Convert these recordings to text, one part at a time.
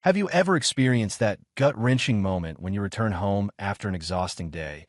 Have you ever experienced that gut-wrenching moment when you return home after an exhausting day,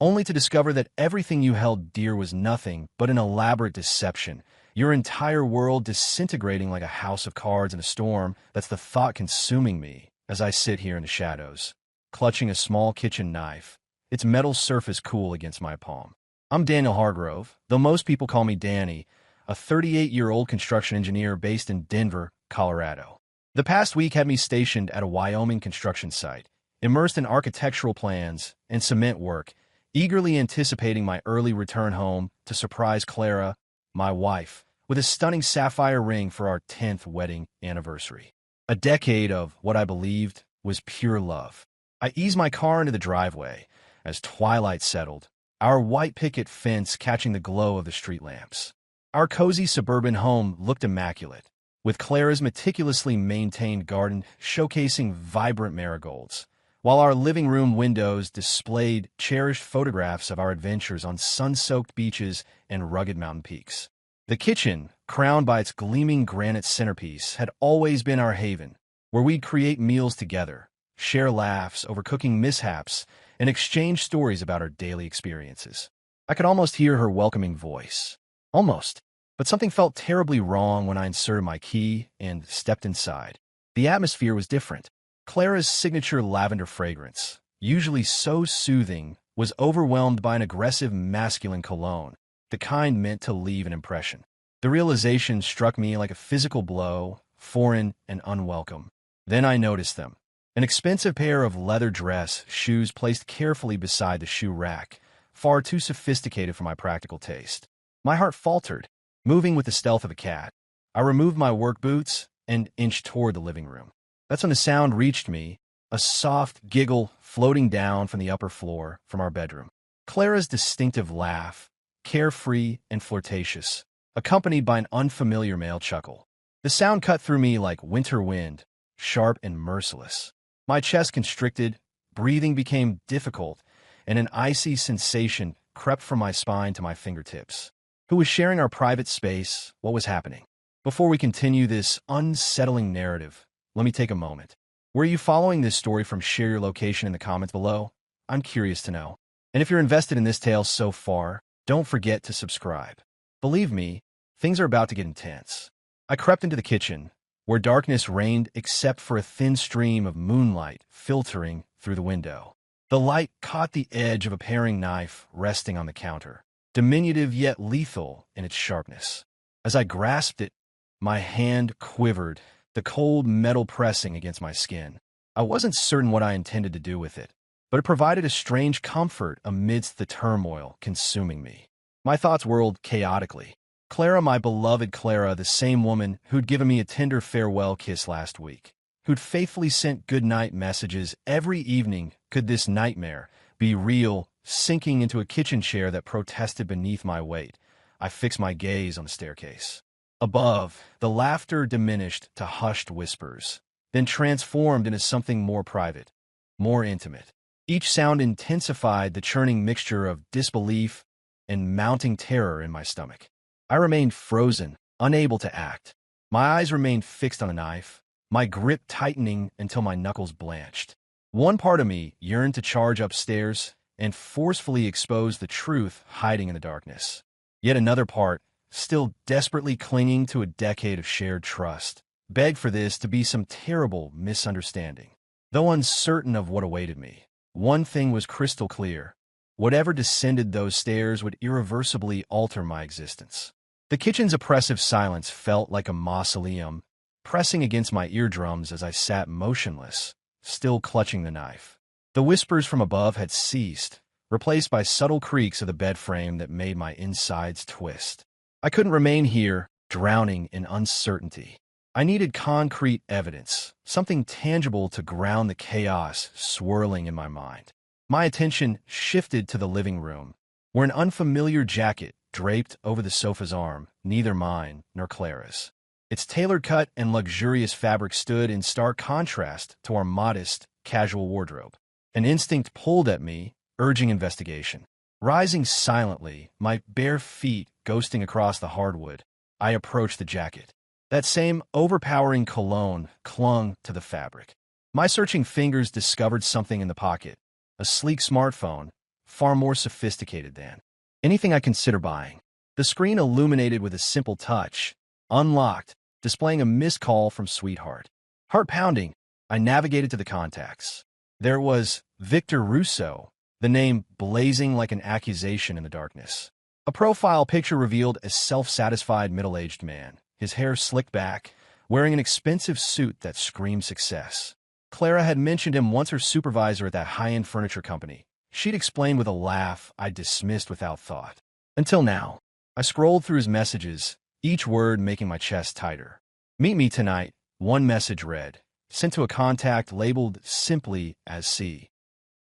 only to discover that everything you held dear was nothing but an elaborate deception, your entire world disintegrating like a house of cards in a storm? That's the thought consuming me as I sit here in the shadows, clutching a small kitchen knife, its metal surface cool against my palm. I'm Daniel Hargrove, though most people call me Danny, a 38-year-old construction engineer based in Denver, Colorado. The past week had me stationed at a Wyoming construction site, immersed in architectural plans and cement work, eagerly anticipating my early return home to surprise Clara, my wife, with a stunning sapphire ring for our 10th wedding anniversary. A decade of what I believed was pure love. I eased my car into the driveway as twilight settled, our white picket fence catching the glow of the street lamps. Our cozy suburban home looked immaculate, with Clara's meticulously maintained garden showcasing vibrant marigolds, while our living room windows displayed cherished photographs of our adventures on sun-soaked beaches and rugged mountain peaks. The kitchen, crowned by its gleaming granite centerpiece, had always been our haven, where we'd create meals together, share laughs over cooking mishaps, and exchange stories about our daily experiences. I could almost hear her welcoming voice. Almost. But something felt terribly wrong when I inserted my key and stepped inside. The atmosphere was different. Clara's signature lavender fragrance, usually so soothing, was overwhelmed by an aggressive masculine cologne, the kind meant to leave an impression. The realization struck me like a physical blow, foreign and unwelcome. Then I noticed them. An expensive pair of leather dress shoes placed carefully beside the shoe rack, far too sophisticated for my practical taste. My heart faltered. Moving with the stealth of a cat, I removed my work boots and inched toward the living room. That's when the sound reached me, a soft giggle floating down from the upper floor from our bedroom. Clara's distinctive laugh, carefree and flirtatious, accompanied by an unfamiliar male chuckle. The sound cut through me like winter wind, sharp and merciless. My chest constricted, breathing became difficult, and an icy sensation crept from my spine to my fingertips. Who was sharing our private space? What was happening? Before we continue this unsettling narrative, let me take a moment. Were you following this story from? Share your location in the comments below. I'm curious to know. And if you're invested in this tale so far, don't forget to subscribe. Believe me, things are about to get intense. I crept into the kitchen, where darkness reigned except for a thin stream of moonlight filtering through the window. The light caught the edge of a paring knife resting on the counter, diminutive yet lethal in its sharpness. As I grasped it, my hand quivered, the cold metal pressing against my skin. I wasn't certain what I intended to do with it, but it provided a strange comfort amidst the turmoil consuming me. My thoughts whirled chaotically. Clara, my beloved Clara, the same woman who'd given me a tender farewell kiss last week, who'd faithfully sent goodnight messages every evening. Could this nightmare be real? Sinking into a kitchen chair that protested beneath my weight, I fixed my gaze on the staircase. Above, the laughter diminished to hushed whispers, then transformed into something more private, more intimate. Each sound intensified the churning mixture of disbelief and mounting terror in my stomach. I remained frozen, unable to act. My eyes remained fixed on the knife, my grip tightening until my knuckles blanched. One part of me yearned to charge upstairs and forcefully expose the truth hiding in the darkness. Yet another part, still desperately clinging to a decade of shared trust, begged for this to be some terrible misunderstanding. Though uncertain of what awaited me, one thing was crystal clear. Whatever descended those stairs would irreversibly alter my existence. The kitchen's oppressive silence felt like a mausoleum, pressing against my eardrums as I sat motionless, still clutching the knife. The whispers from above had ceased, replaced by subtle creaks of the bed frame that made my insides twist. I couldn't remain here, drowning in uncertainty. I needed concrete evidence, something tangible to ground the chaos swirling in my mind. My attention shifted to the living room, where an unfamiliar jacket draped over the sofa's arm, neither mine nor Clara's. Its tailored cut and luxurious fabric stood in stark contrast to our modest, casual wardrobe. An instinct pulled at me, urging investigation. Rising silently, my bare feet ghosting across the hardwood, I approached the jacket. That same overpowering cologne clung to the fabric. My searching fingers discovered something in the pocket, a sleek smartphone, far more sophisticated than anything I consider buying. The screen illuminated with a simple touch, unlocked, displaying a missed call from sweetheart. Heart pounding, I navigated to the contacts. There was Victor Russo, the name blazing like an accusation in the darkness. A profile picture revealed a self-satisfied middle-aged man, his hair slicked back, wearing an expensive suit that screamed success. Clara had mentioned him once her supervisor at that high-end furniture company. She'd explained with a laugh I dismissed without thought. Until now, I scrolled through his messages, each word making my chest tighter. "Meet me tonight," one message read, sent to a contact labeled simply as C.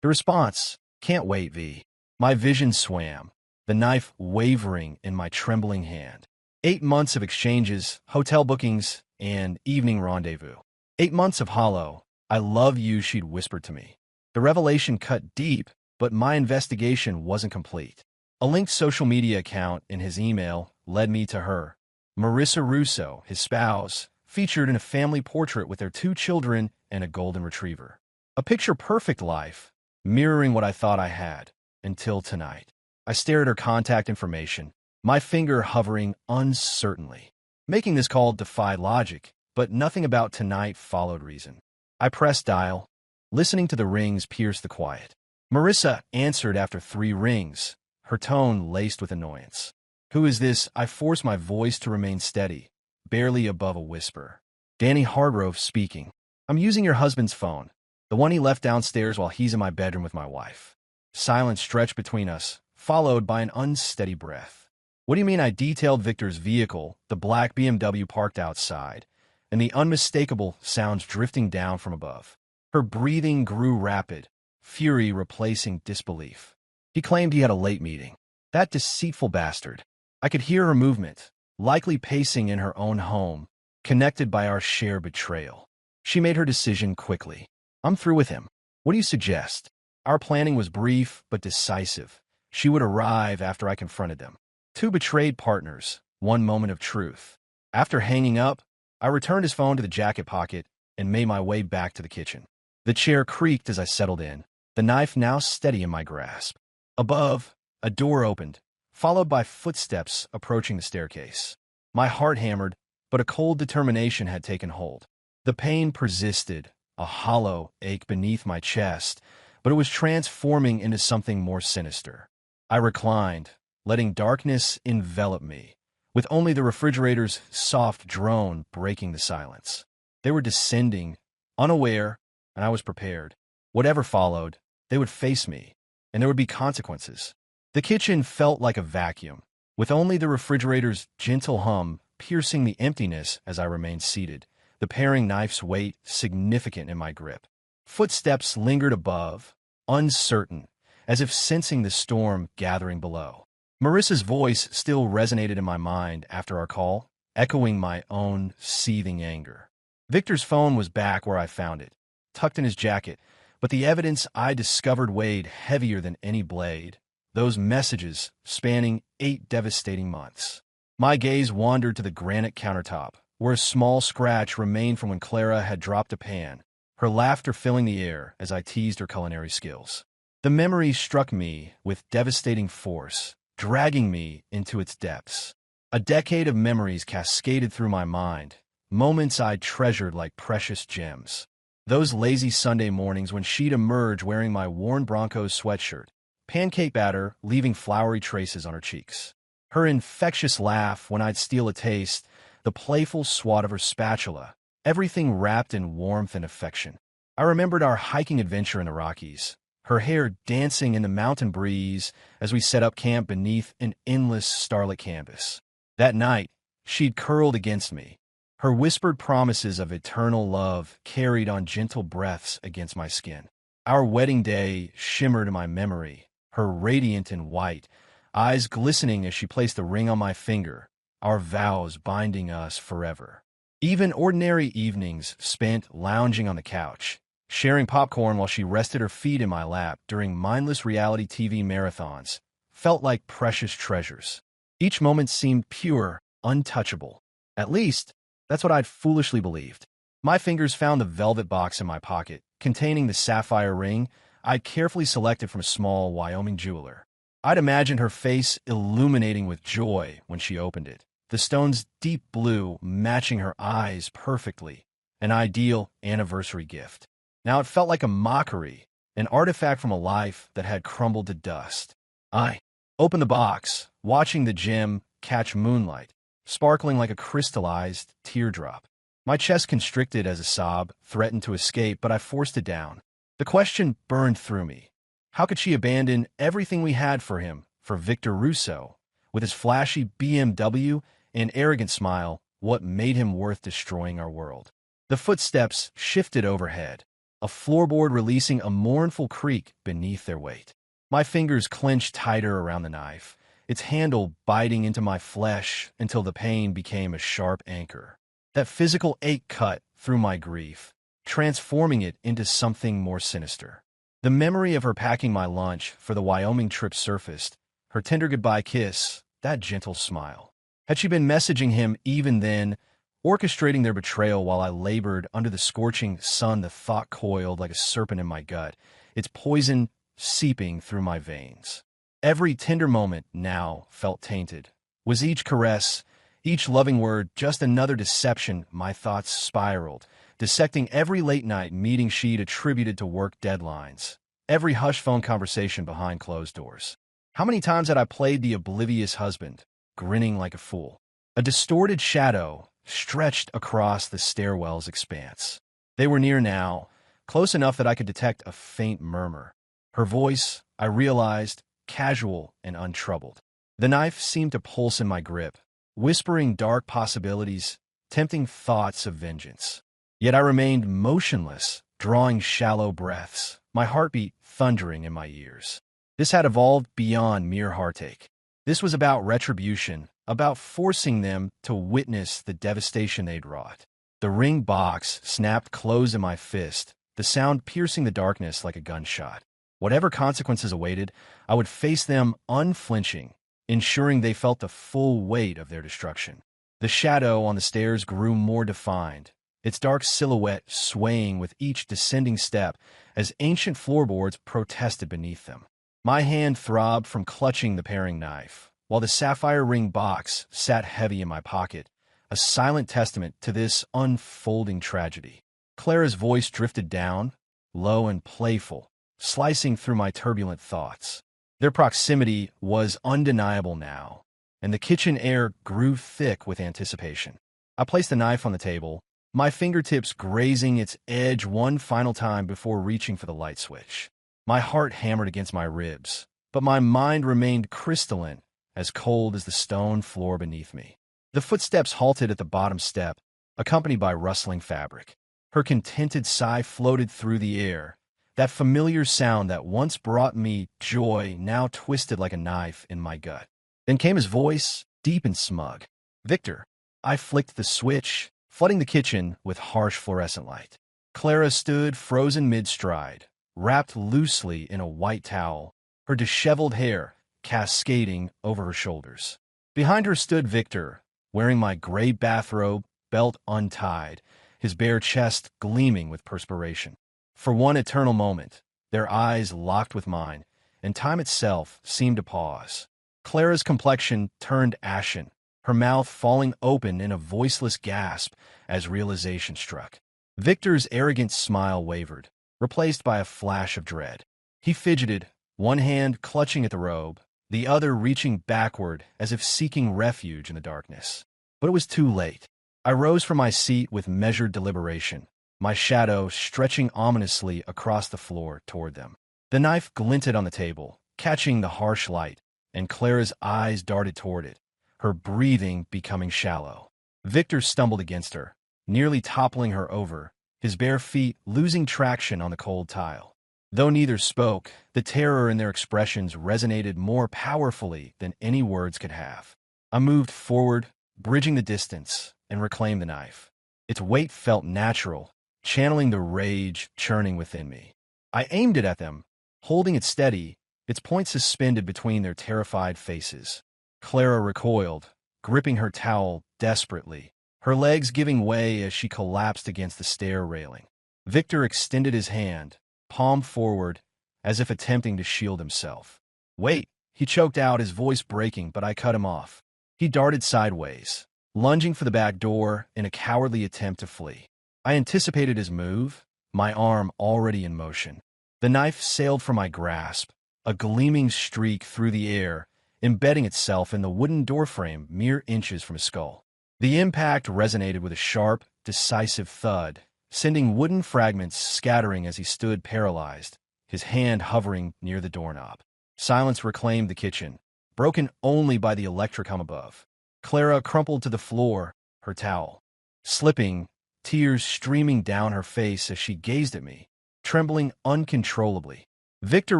The response, "Can't wait, V." My vision swam, the knife wavering in my trembling hand. 8 months of exchanges, hotel bookings, and evening rendezvous. 8 months of hollow, "I love you," she'd whispered to me. The revelation cut deep, but my investigation wasn't complete. A linked social media account in his email led me to her. Marissa Russo, his spouse, featured in a family portrait with their 2 children and a golden retriever. A picture-perfect life, mirroring what I thought I had, until tonight. I stared at her contact information, my finger hovering uncertainly. Making this call defied logic, but nothing about tonight followed reason. I pressed dial. Listening to the rings pierced the quiet. Marissa answered after 3 rings, her tone laced with annoyance. "Who is this?" I forced my voice to remain steady, barely above a whisper. "Danny Hargrove speaking. I'm using your husband's phone, the one he left downstairs while he's in my bedroom with my wife." Silence stretched between us, followed by an unsteady breath. "What do you mean?" I detailed Victor's vehicle, the black BMW parked outside, and the unmistakable sounds drifting down from above. Her breathing grew rapid, fury replacing disbelief. "He claimed he had a late meeting. That deceitful bastard." I could hear her movement, likely pacing in her own home, connected by our shared betrayal. She made her decision quickly. "I'm through with him. What do you suggest?" Our planning was brief but decisive. She would arrive after I confronted them. 2 betrayed partners, 1 moment of truth. After hanging up, I returned his phone to the jacket pocket and made my way back to the kitchen. The chair creaked as I settled in, the knife now steady in my grasp. Above, a door opened, followed by footsteps approaching the staircase. My heart hammered, but a cold determination had taken hold. The pain persisted, a hollow ache beneath my chest, but it was transforming into something more sinister. I reclined, letting darkness envelop me, with only the refrigerator's soft drone breaking the silence. They were descending, unaware, and I was prepared. Whatever followed, they would face me, and there would be consequences. The kitchen felt like a vacuum, with only the refrigerator's gentle hum piercing the emptiness as I remained seated, the paring knife's weight significant in my grip. Footsteps lingered above, uncertain, as if sensing the storm gathering below. Marissa's voice still resonated in my mind after our call, echoing my own seething anger. Victor's phone was back where I found it, tucked in his jacket, but the evidence I discovered weighed heavier than any blade. Those messages spanning 8 devastating months. My gaze wandered to the granite countertop, where a small scratch remained from when Clara had dropped a pan, her laughter filling the air as I teased her culinary skills. The memory struck me with devastating force, dragging me into its depths. A decade of memories cascaded through my mind, moments I treasured like precious gems. Those lazy Sunday mornings when she'd emerge wearing my worn Broncos sweatshirt, pancake batter leaving flowery traces on her cheeks. Her infectious laugh when I'd steal a taste, the playful swat of her spatula, everything wrapped in warmth and affection. I remembered our hiking adventure in the Rockies, her hair dancing in the mountain breeze as we set up camp beneath an endless starlit canvas. That night, she'd curled against me, her whispered promises of eternal love carried on gentle breaths against my skin. Our wedding day shimmered in my memory, her radiant in white, eyes glistening as she placed the ring on my finger, our vows binding us forever. Even ordinary evenings spent lounging on the couch, sharing popcorn while she rested her feet in my lap during mindless reality TV marathons, felt like precious treasures. Each moment seemed pure, untouchable. At least, that's what I'd foolishly believed. My fingers found the velvet box in my pocket, containing the sapphire ring I'd carefully selected from a small Wyoming jeweler. I'd imagined her face illuminating with joy when she opened it, the stone's deep blue matching her eyes perfectly, an ideal anniversary gift. Now it felt like a mockery, an artifact from a life that had crumbled to dust. I opened the box, watching the gem catch moonlight, sparkling like a crystallized teardrop. My chest constricted as a sob threatened to escape, but I forced it down. The question burned through me. How could she abandon everything we had for him, for Victor Russo? With his flashy BMW and arrogant smile, what made him worth destroying our world? The footsteps shifted overhead, a floorboard releasing a mournful creak beneath their weight. My fingers clenched tighter around the knife, its handle biting into my flesh until the pain became a sharp anchor. That physical ache cut through my grief, transforming it into something more sinister. The memory of her packing my lunch for the Wyoming trip surfaced, her tender goodbye kiss, that gentle smile. Had she been messaging him even then, orchestrating their betrayal while I labored under the scorching sun? The thought coiled like a serpent in my gut, its poison seeping through my veins. Every tender moment now felt tainted. Was each caress, each loving word, just another deception? My thoughts spiraled, dissecting every late-night meeting she'd attributed to work deadlines, every hush-phone conversation behind closed doors. How many times had I played the oblivious husband, grinning like a fool? A distorted shadow stretched across the stairwell's expanse. They were near now, close enough that I could detect a faint murmur. Her voice, I realized, casual and untroubled. The knife seemed to pulse in my grip, whispering dark possibilities, tempting thoughts of vengeance. Yet I remained motionless, drawing shallow breaths, my heartbeat thundering in my ears. This had evolved beyond mere heartache. This was about retribution, about forcing them to witness the devastation they'd wrought. The ring box snapped closed in my fist, the sound piercing the darkness like a gunshot. Whatever consequences awaited, I would face them unflinching, ensuring they felt the full weight of their destruction. The shadow on the stairs grew more defined, its dark silhouette swaying with each descending step as ancient floorboards protested beneath them. My hand throbbed from clutching the paring knife, while the sapphire ring box sat heavy in my pocket, a silent testament to this unfolding tragedy. Clara's voice drifted down, low and playful, slicing through my turbulent thoughts. Their proximity was undeniable now, and the kitchen air grew thick with anticipation. I placed the knife on the table, my fingertips grazing its edge one final time before reaching for the light switch. My heart hammered against my ribs, but my mind remained crystalline, as cold as the stone floor beneath me. The footsteps halted at the bottom step, accompanied by rustling fabric. Her contented sigh floated through the air, that familiar sound that once brought me joy now twisted like a knife in my gut. Then came his voice, deep and smug. "Victor." I flicked the switch, flooding the kitchen with harsh fluorescent light. Clara stood frozen mid-stride, wrapped loosely in a white towel, her disheveled hair cascading over her shoulders. Behind her stood Victor, wearing my gray bathrobe, belt untied, his bare chest gleaming with perspiration. For one eternal moment, their eyes locked with mine, and time itself seemed to pause. Clara's complexion turned ashen, her mouth falling open in a voiceless gasp as realization struck. Victor's arrogant smile wavered, replaced by a flash of dread. He fidgeted, one hand clutching at the robe, the other reaching backward as if seeking refuge in the darkness. But it was too late. I rose from my seat with measured deliberation, my shadow stretching ominously across the floor toward them. The knife glinted on the table, catching the harsh light, and Clara's eyes darted toward it, her breathing becoming shallow. Victor stumbled against her, nearly toppling her over, his bare feet losing traction on the cold tile. Though neither spoke, the terror in their expressions resonated more powerfully than any words could have. I moved forward, bridging the distance, and reclaimed the knife. Its weight felt natural, channeling the rage churning within me. I aimed it at them, holding it steady, its point suspended between their terrified faces. Clara recoiled, gripping her towel desperately, her legs giving way as she collapsed against the stair railing. Victor extended his hand, palm forward, as if attempting to shield himself. "Wait," he choked out, his voice breaking, but I cut him off. He darted sideways, lunging for the back door in a cowardly attempt to flee. I anticipated his move, my arm already in motion. The knife sailed from my grasp, a gleaming streak through the air, embedding itself in the wooden doorframe mere inches from his skull. The impact resonated with a sharp, decisive thud, sending wooden fragments scattering as he stood paralyzed, his hand hovering near the doorknob. Silence reclaimed the kitchen, broken only by the electric hum above. Clara crumpled to the floor, her towel slipping, tears streaming down her face as she gazed at me, trembling uncontrollably. Victor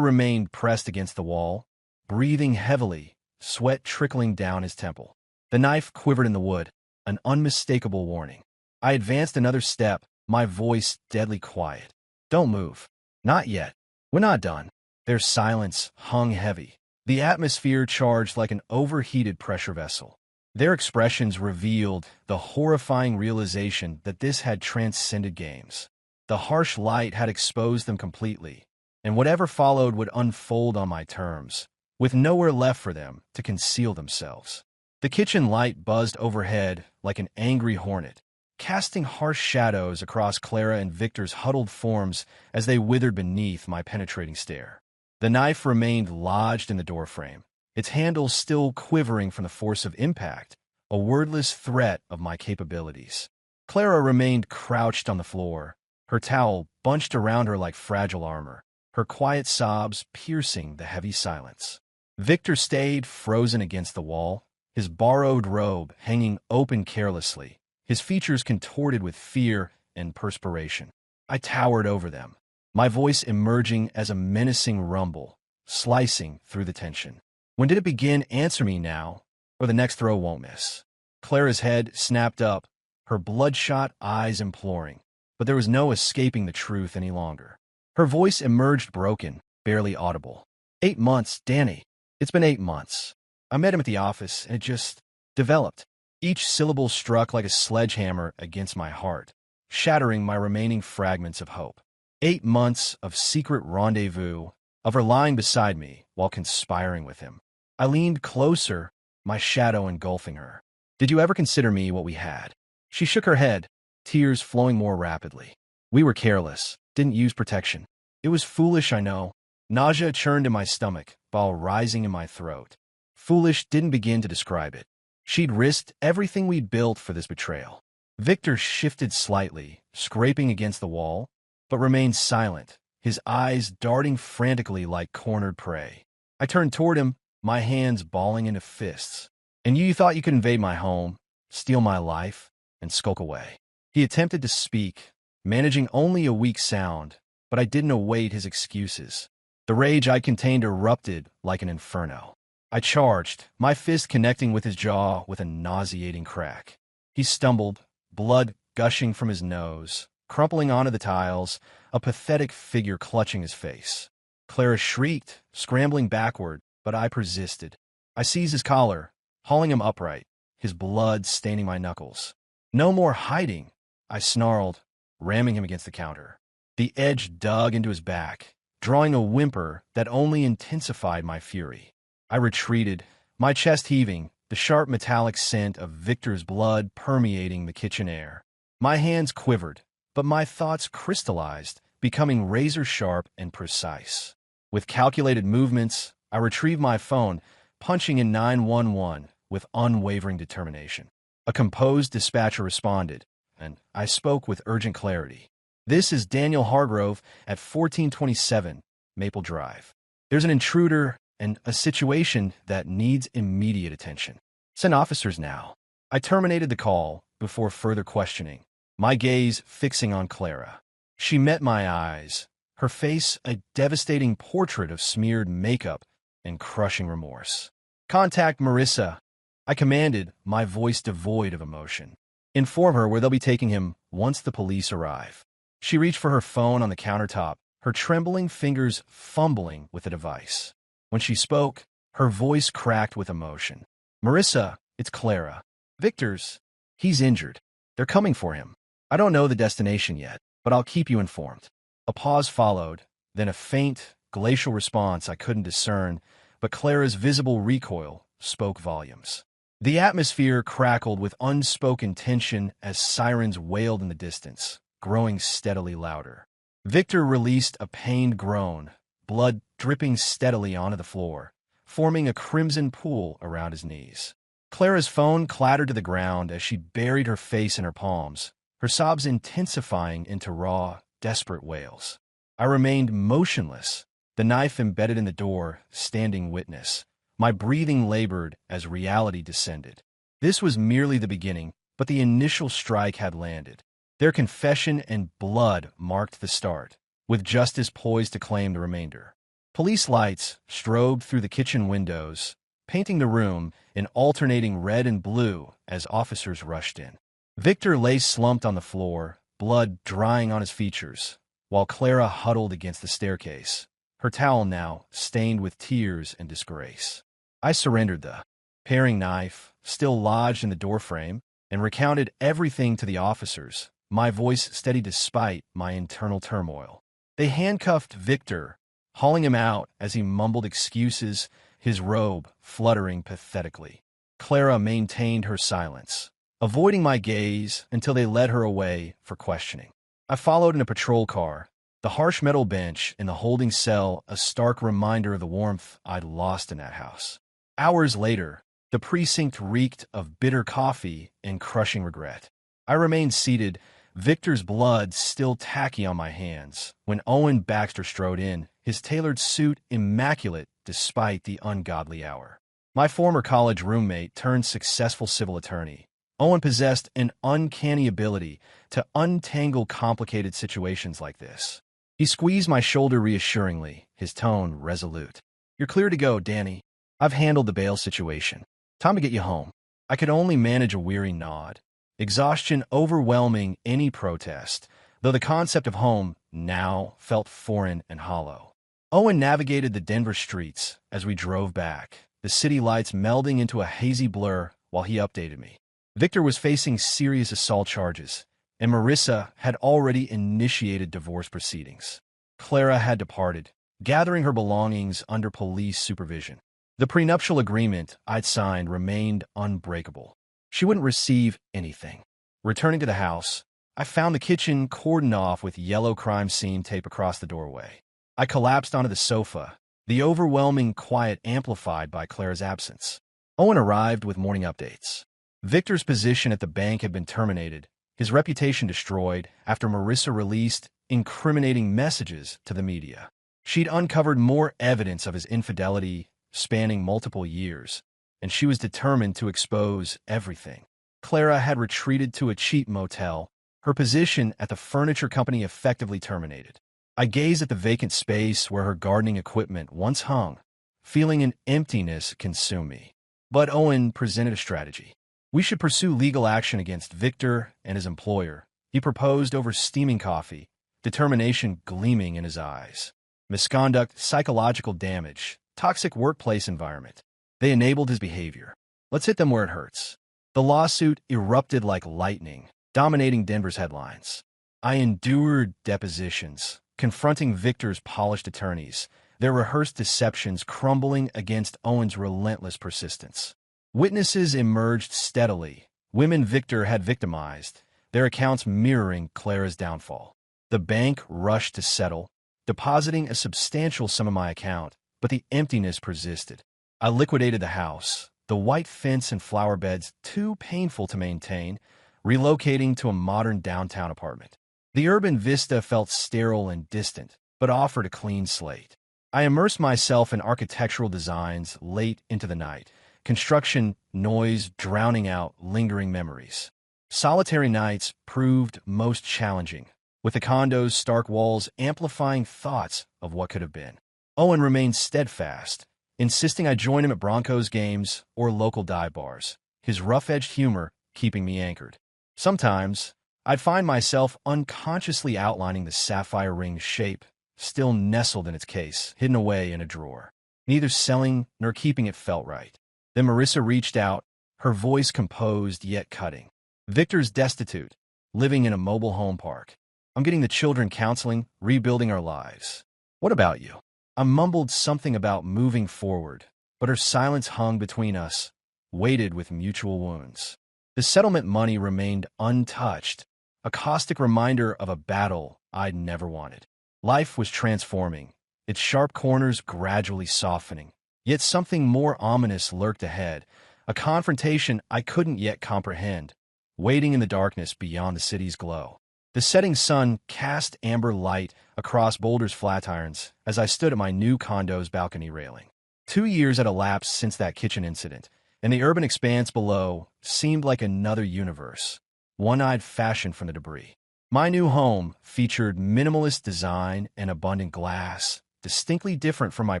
remained pressed against the wall, breathing heavily, sweat trickling down his temple. The knife quivered in the wood, an unmistakable warning. I advanced another step, my voice deadly quiet. "Don't move. Not yet. We're not done." Their silence hung heavy, the atmosphere charged like an overheated pressure vessel. Their expressions revealed the horrifying realization that this had transcended games. The harsh light had exposed them completely, and whatever followed would unfold on my terms, with nowhere left for them to conceal themselves. The kitchen light buzzed overhead like an angry hornet, casting harsh shadows across Clara and Victor's huddled forms as they withered beneath my penetrating stare. The knife remained lodged in the doorframe, its handle still quivering from the force of impact, a wordless threat of my capabilities. Clara remained crouched on the floor, her towel bunched around her like fragile armor, her quiet sobs piercing the heavy silence. Victor stayed frozen against the wall, his borrowed robe hanging open carelessly, his features contorted with fear and perspiration. I towered over them, my voice emerging as a menacing rumble, slicing through the tension. "When did it begin? Answer me now, or the next throw won't miss." Clara's head snapped up, her bloodshot eyes imploring, but there was no escaping the truth any longer. Her voice emerged broken, barely audible. 8 months, Danny. It's been 8 months. I met him at the office, and it just developed. Each syllable struck like a sledgehammer against my heart, shattering my remaining fragments of hope. 8 months of secret rendezvous, of her lying beside me while conspiring with him. I leaned closer, my shadow engulfing her. "Did you ever consider me what we had?" She shook her head, tears flowing more rapidly. "We were careless, didn't use protection. It was foolish, I know." Nausea churned in my stomach, while rising in my throat. Foolish didn't begin to describe it. She'd risked everything we'd built for this betrayal. Victor shifted slightly, scraping against the wall, but remained silent, his eyes darting frantically like cornered prey. I turned toward him, my hands balling into fists. "And you thought you could invade my home, steal my life, and skulk away." He attempted to speak, managing only a weak sound, but I didn't await his excuses. The rage I contained erupted like an inferno. I charged, my fist connecting with his jaw with a nauseating crack. He stumbled, blood gushing from his nose, crumpling onto the tiles, a pathetic figure clutching his face. Clara shrieked, scrambling backward, but I persisted. I seized his collar, hauling him upright, his blood staining my knuckles. "No more hiding," I snarled, ramming him against the counter. The edge dug into his back, drawing a whimper that only intensified my fury. I retreated, my chest heaving, the sharp metallic scent of Victor's blood permeating the kitchen air. My hands quivered, but my thoughts crystallized, becoming razor-sharp and precise. With calculated movements, I retrieved my phone, punching in 911 with unwavering determination. A composed dispatcher responded, and I spoke with urgent clarity. "This is Daniel Hargrove at 1427 Maple Drive. There's an intruder and a situation that needs immediate attention. Send officers now." I terminated the call before further questioning, my gaze fixing on Clara. She met my eyes, her face a devastating portrait of smeared makeup and crushing remorse. "Contact Marissa," I commanded, my voice devoid of emotion. "Inform her where they'll be taking him once the police arrive." She reached for her phone on the countertop, her trembling fingers fumbling with the device. When she spoke, her voice cracked with emotion. "Marissa, it's Clara. Victor's, he's injured. They're coming for him. I don't know the destination yet, but I'll keep you informed. A pause followed, then a faint, glacial response I couldn't discern, but Clara's visible recoil spoke volumes. The atmosphere crackled with unspoken tension as sirens wailed in the distance, growing steadily louder. Victor released a pained groan, blood dripping steadily onto the floor, forming a crimson pool around his knees. Clara's phone clattered to the ground as she buried her face in her palms, her sobs intensifying into raw, desperate wails. I remained motionless, the knife embedded in the door, standing witness. My breathing labored as reality descended. This was merely the beginning, but the initial strike had landed. Their confession and blood marked the start, with justice poised to claim the remainder. Police lights strobed through the kitchen windows, painting the room in alternating red and blue as officers rushed in. Victor lay slumped on the floor, blood drying on his features, while Clara huddled against the staircase, her towel now stained with tears and disgrace. I surrendered the paring knife, still lodged in the doorframe, and recounted everything to the officers, my voice steady despite my internal turmoil. They handcuffed Victor, hauling him out as he mumbled excuses, his robe fluttering pathetically. Clara maintained her silence, avoiding my gaze until they led her away for questioning. I followed in a patrol car, the harsh metal bench in the holding cell a stark reminder of the warmth I'd lost in that house. Hours later, the precinct reeked of bitter coffee and crushing regret. I remained seated, Victor's blood still tacky on my hands, when Owen Baxter strode in, his tailored suit immaculate despite the ungodly hour. My former college roommate turned successful civil attorney. Owen possessed an uncanny ability to untangle complicated situations like this. He squeezed my shoulder reassuringly, his tone resolute. "You're clear to go, Danny. I've handled the bail situation. Time to get you home." I could only manage a weary nod, exhaustion overwhelming any protest, though the concept of home now felt foreign and hollow. Owen navigated the Denver streets as we drove back, the city lights melding into a hazy blur while he updated me. Victor was facing serious assault charges, and Marissa had already initiated divorce proceedings. Clara had departed, gathering her belongings under police supervision. The prenuptial agreement I'd signed remained unbreakable. She wouldn't receive anything. Returning to the house, I found the kitchen cordoned off with yellow crime scene tape across the doorway. I collapsed onto the sofa, the overwhelming quiet amplified by Clara's absence. Owen arrived with morning updates. Victor's position at the bank had been terminated, his reputation destroyed after Marissa released incriminating messages to the media. She'd uncovered more evidence of his infidelity spanning multiple years, and she was determined to expose everything. Clara had retreated to a cheap motel, her position at the furniture company effectively terminated. I gazed at the vacant space where her gardening equipment once hung, feeling an emptiness consume me. But Owen presented a strategy. We should pursue legal action against Victor and his employer, he proposed over steaming coffee, determination gleaming in his eyes. Misconduct, psychological damage, toxic workplace environment. They enabled his behavior. Let's hit them where it hurts. The lawsuit erupted like lightning, dominating Denver's headlines. I endured depositions, confronting Victor's polished attorneys, their rehearsed deceptions crumbling against Owen's relentless persistence. Witnesses emerged steadily, women Victor had victimized, their accounts mirroring Clara's downfall. The bank rushed to settle, depositing a substantial sum in my account, but the emptiness persisted. I liquidated the house, the white fence and flower beds too painful to maintain, relocating to a modern downtown apartment. The urban vista felt sterile and distant, but offered a clean slate. I immersed myself in architectural designs late into the night, construction noise drowning out lingering memories. Solitary nights proved most challenging, with the condo's stark walls amplifying thoughts of what could have been. Owen remained steadfast, insisting I join him at Broncos games or local dive bars, his rough-edged humor keeping me anchored. Sometimes, I'd find myself unconsciously outlining the sapphire ring's shape, still nestled in its case, hidden away in a drawer. Neither selling nor keeping it felt right. Then Marissa reached out, her voice composed yet cutting. Victor's destitute, living in a mobile home park. I'm getting the children counseling, rebuilding our lives. What about you? I mumbled something about moving forward, but her silence hung between us, weighted with mutual wounds. The settlement money remained untouched, a caustic reminder of a battle I'd never wanted. Life was transforming, its sharp corners gradually softening. Yet something more ominous lurked ahead, a confrontation I couldn't yet comprehend, waiting in the darkness beyond the city's glow. The setting sun cast amber light across Boulder's Flatirons as I stood at my new condo's balcony railing. 2 years had elapsed since that kitchen incident, and the urban expanse below seemed like another universe, one I'd fashioned from the debris. My new home featured minimalist design and abundant glass, distinctly different from my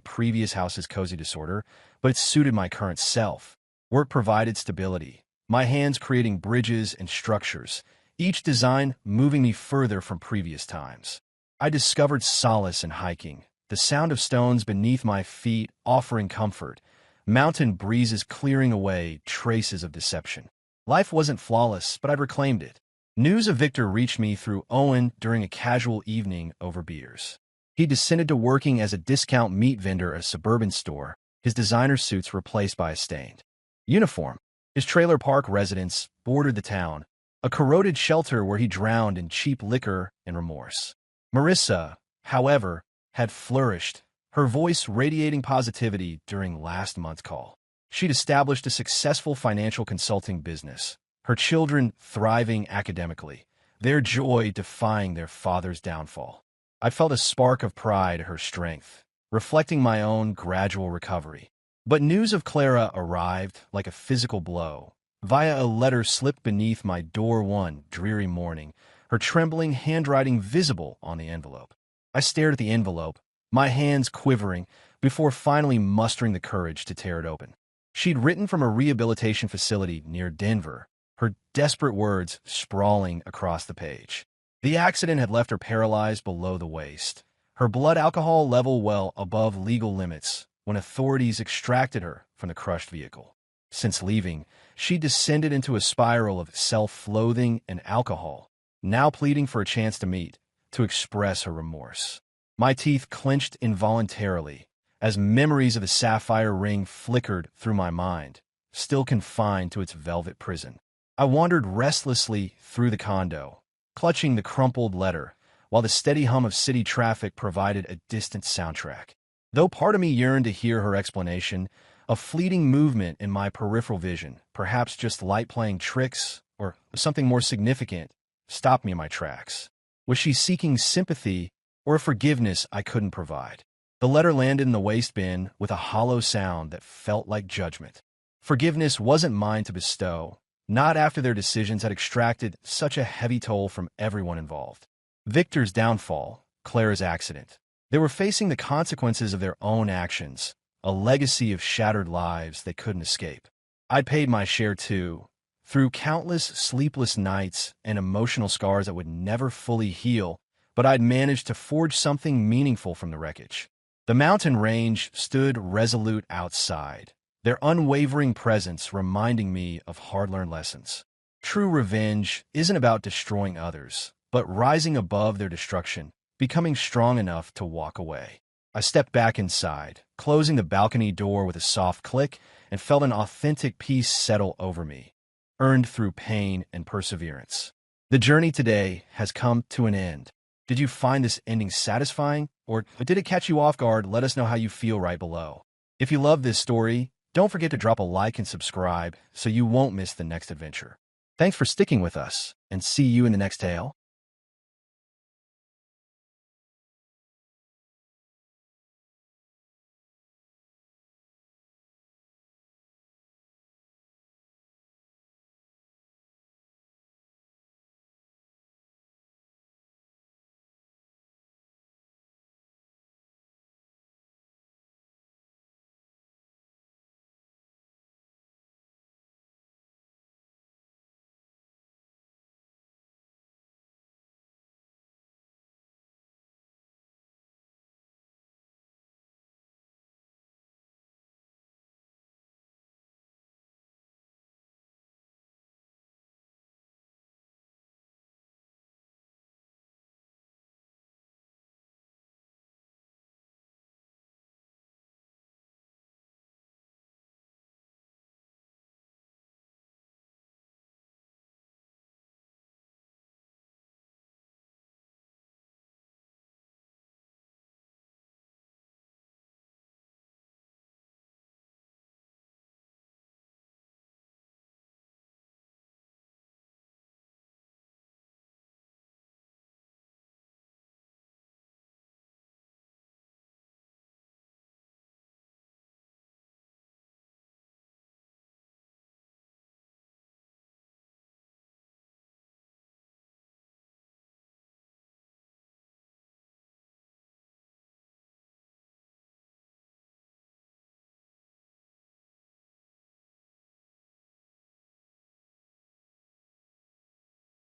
previous house's cozy disorder, but it suited my current self. Work provided stability, my hands creating bridges and structures, each design moving me further from previous times. I discovered solace in hiking, the sound of stones beneath my feet offering comfort, mountain breezes clearing away traces of deception. Life wasn't flawless, but I'd reclaimed it. News of Victor reached me through Owen during a casual evening over beers. He descended to working as a discount meat vendor at a suburban store, his designer suits replaced by a stained uniform. His trailer park residence bordered the town, a corroded shelter where he drowned in cheap liquor and remorse. Marissa, however, had flourished, her voice radiating positivity during last month's call. She'd established a successful financial consulting business, her children thriving academically, their joy defying their father's downfall. I felt a spark of pride at her strength, reflecting my own gradual recovery. But news of Clara arrived like a physical blow, via a letter slipped beneath my door one dreary morning, her trembling handwriting visible on the envelope. I stared at the envelope, my hands quivering, before finally mustering the courage to tear it open. She'd written from a rehabilitation facility near Denver, her desperate words sprawling across the page. The accident had left her paralyzed below the waist, her blood alcohol level well above legal limits when authorities extracted her from the crushed vehicle. Since leaving, she descended into a spiral of self-loathing and alcohol, now pleading for a chance to meet, to express her remorse. My teeth clenched involuntarily as memories of the sapphire ring flickered through my mind, still confined to its velvet prison. I wandered restlessly through the condo, clutching the crumpled letter, while the steady hum of city traffic provided a distant soundtrack. Though part of me yearned to hear her explanation, a fleeting movement in my peripheral vision, perhaps just light playing tricks or something more significant, stopped me in my tracks. Was she seeking sympathy or a forgiveness I couldn't provide? The letter landed in the waste bin with a hollow sound that felt like judgment. Forgiveness wasn't mine to bestow, not after their decisions had extracted such a heavy toll from everyone involved. Victor's downfall, Clara's accident. They were facing the consequences of their own actions, a legacy of shattered lives they couldn't escape. I'd paid my share too, through countless sleepless nights and emotional scars that would never fully heal, but I'd managed to forge something meaningful from the wreckage. The mountain range stood resolute outside, their unwavering presence reminding me of hard-learned lessons. True revenge isn't about destroying others, but rising above their destruction, becoming strong enough to walk away. I stepped back inside, closing the balcony door with a soft click, and felt an authentic peace settle over me, earned through pain and perseverance. The journey today has come to an end. Did you find this ending satisfying, or did it catch you off guard? Let us know how you feel right below. If you love this story, don't forget to drop a like and subscribe so you won't miss the next adventure. Thanks for sticking with us, and see you in the next tale.